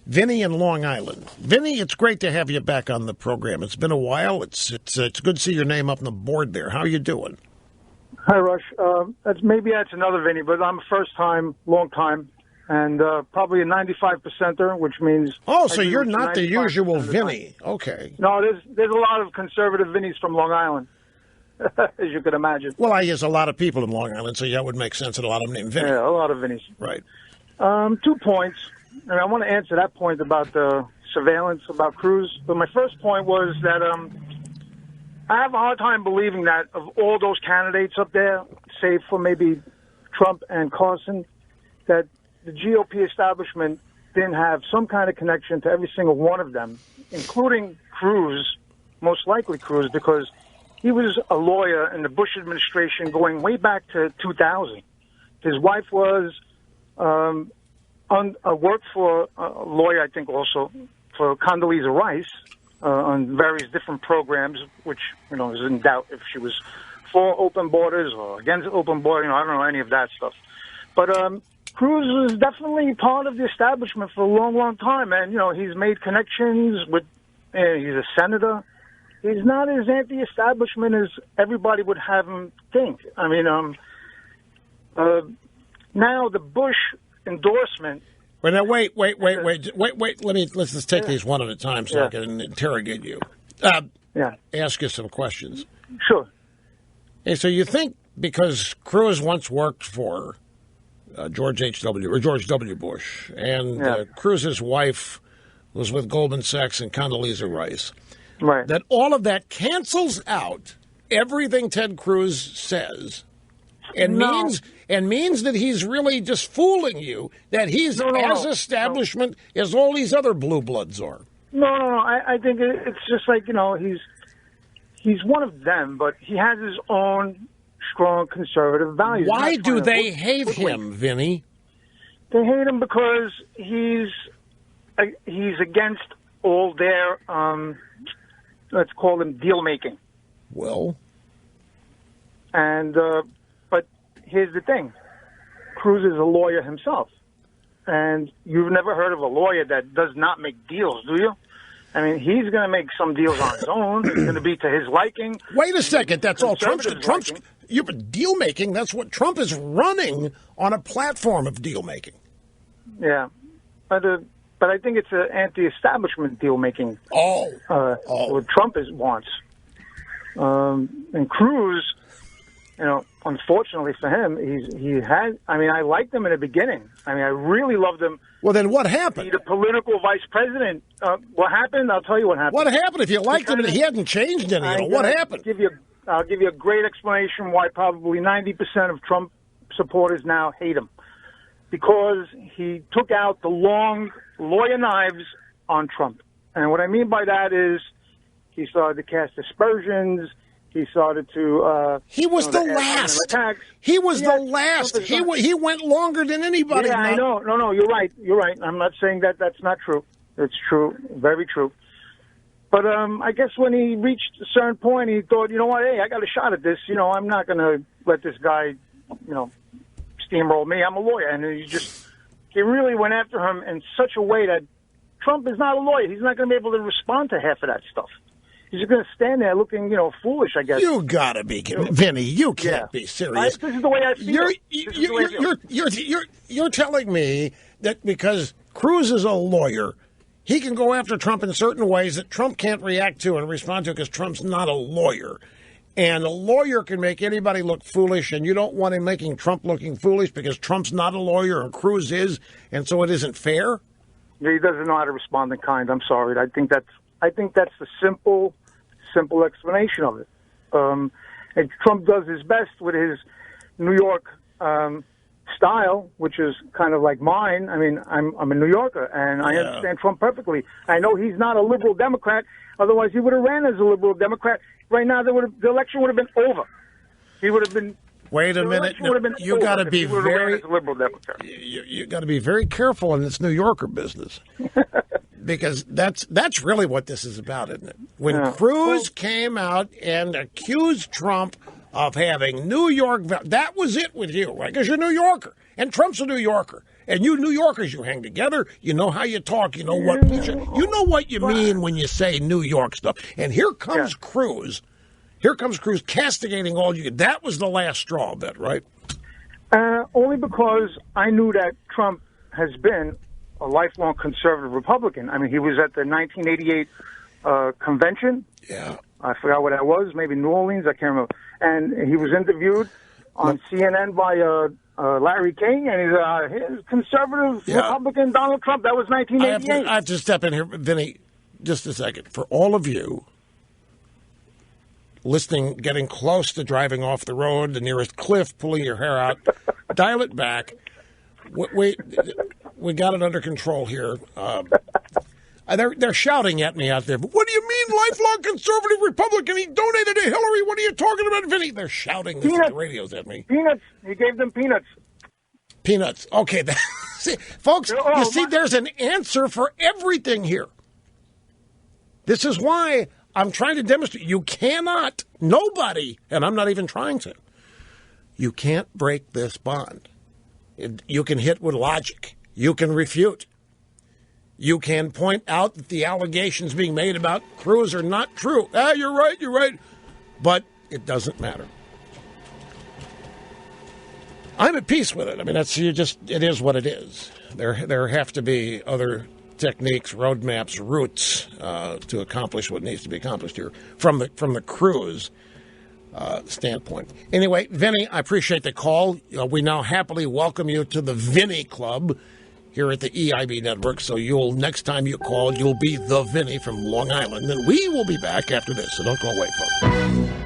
Vinny in Long Island. Vinny, it's great to have you back on the program. It's been a while. It's good to see your name up on the board there. How are you doing? Hi, Rush. Maybe that's another Vinny, but I'm a first-time, long-time, and probably a 95%er, which means... Oh, so you're not the usual Vinny. Okay. No, there's a lot of conservative Vinnies from Long Island, as you can imagine. Well, there's a lot of people in Long Island, so that would make sense that a lot of them named Vinny. Yeah, a lot of Vinnies. Right. 2 points, and I want to answer that point about the surveillance, about Cruz. But my first point was that I have a hard time believing that of all those candidates up there, save for maybe Trump and Carson, that the GOP establishment didn't have some kind of connection to every single one of them, including Cruz, most likely Cruz, because he was a lawyer in the Bush administration going way back to 2000. His wife was worked for a lawyer, I think, also for Condoleezza Rice on various different programs, which is in doubt if she was for open borders or against open borders. I don't know any of that stuff. But Cruz was definitely part of the establishment for a long, long time, and he's made connections with. He's a senator. He's not as anti-establishment as everybody would have him think. I mean, now the Bush endorsement. Well, now wait. Let's just take these one at a time so I can interrogate you. Ask you some questions. Sure. Hey, so you think because Cruz once worked for George W. Bush, and Cruz's wife was with Goldman Sachs and Condoleezza Rice, right? That all of that cancels out everything Ted Cruz says, and means that he's really just fooling you, that he's as establishment as all these other blue bloods are. No. I think it's just like he's one of them, but he has his own strong conservative values. Why do they hate him, Vinny? They hate him because he's against all their let's call him deal making. Well, and but here's the thing: Cruz is a lawyer himself, and you've never heard of a lawyer that does not make deals, do you? I mean, he's going to make some deals on his own. It's going to be to his liking. Wait a second. That's all Trump's deal making. That's what Trump is running on a platform of deal making. Yeah. But I think it's an anti-establishment deal making. What Trump wants. And Cruz, unfortunately for him, I liked him in the beginning. I really loved him. Well, then what happened? The political vice president. What happened? I'll tell you what happened. What happened? If you liked him and he hadn't changed any, what happened? I'll give you a great explanation why probably 90% of Trump supporters now hate him. Because he took out the long lawyer knives on Trump. And what I mean by that is he started to cast aspersions. He started to... he was the last. He was the last. He went longer than anybody. Yeah, I know. No, you're right. I'm not saying that that's not true. It's true. Very true. But I guess when he reached a certain point, he thought, hey, I got a shot at this. I'm not going to let this guy, steamroll me. I'm a lawyer. And he really went after him in such a way that Trump is not a lawyer. He's not going to be able to respond to half of that stuff. He's just going to stand there looking, foolish, I guess. You got to be kidding. Vinny, you can't be serious. This is the way I feel. You're telling me that because Cruz is a lawyer, he can go after Trump in certain ways that Trump can't react to and respond to because Trump's not a lawyer. And a lawyer can make anybody look foolish, and you don't want him making Trump looking foolish because Trump's not a lawyer and Cruz is, and so it isn't fair? He doesn't know how to respond in kind. I'm sorry. I think that's the simple explanation of it. And Trump does his best with his New York style, which is kind of like mine. I mean, I'm a New Yorker, and I understand Trump perfectly. I know he's not a liberal Democrat. Otherwise, he would have ran as a liberal Democrat. Right now, the election would have been over. He would have been. Wait a minute. You got to be very liberal Democrat. You got to be very careful in this New Yorker business. Because that's really what this is about, isn't it? When Cruz came out and accused Trump of having New York, that was it with you, right? Because you're a New Yorker, and Trump's a New Yorker. And you New Yorkers, you hang together. You know how you talk. You know what you mean when you say New York stuff. And here comes Cruz. Here comes Cruz castigating all you. That was the last straw of it, right? Only because I knew that Trump has been a lifelong conservative Republican. I mean, he was at the 1988 convention. Yeah. I forgot what that was, maybe New Orleans, I can't remember. And he was interviewed on CNN by Larry King, and he's a conservative Republican Donald Trump. That was 1988. I have to step in here, Vinny, just a second. For all of you listening, getting close to driving off the road, the nearest cliff, pulling your hair out, dial it back. We got it under control here. They're shouting at me out there. But what do you mean, lifelong conservative Republican? He donated to Hillary. What are you talking about, Vinny? They're shouting at the radios at me. Peanuts. He gave them peanuts. Peanuts. Okay. See, folks, you see, there's an answer for everything here. This is why I'm trying to demonstrate you cannot, nobody, and I'm not even trying to, you can't break this bond. You can hit with logic. You can refute. You can point out that the allegations being made about Cruz are not true. You're right. But it doesn't matter. I'm at peace with it. I mean, it is what it is. There have to be other techniques, roadmaps, routes to accomplish what needs to be accomplished here from the Cruz standpoint. Anyway, Vinny, I appreciate the call. We now happily welcome you to the Vinny Club here at the EIB Network. So next time you call, you'll be the Vinny from Long Island. And we will be back after this. So don't go away, folks.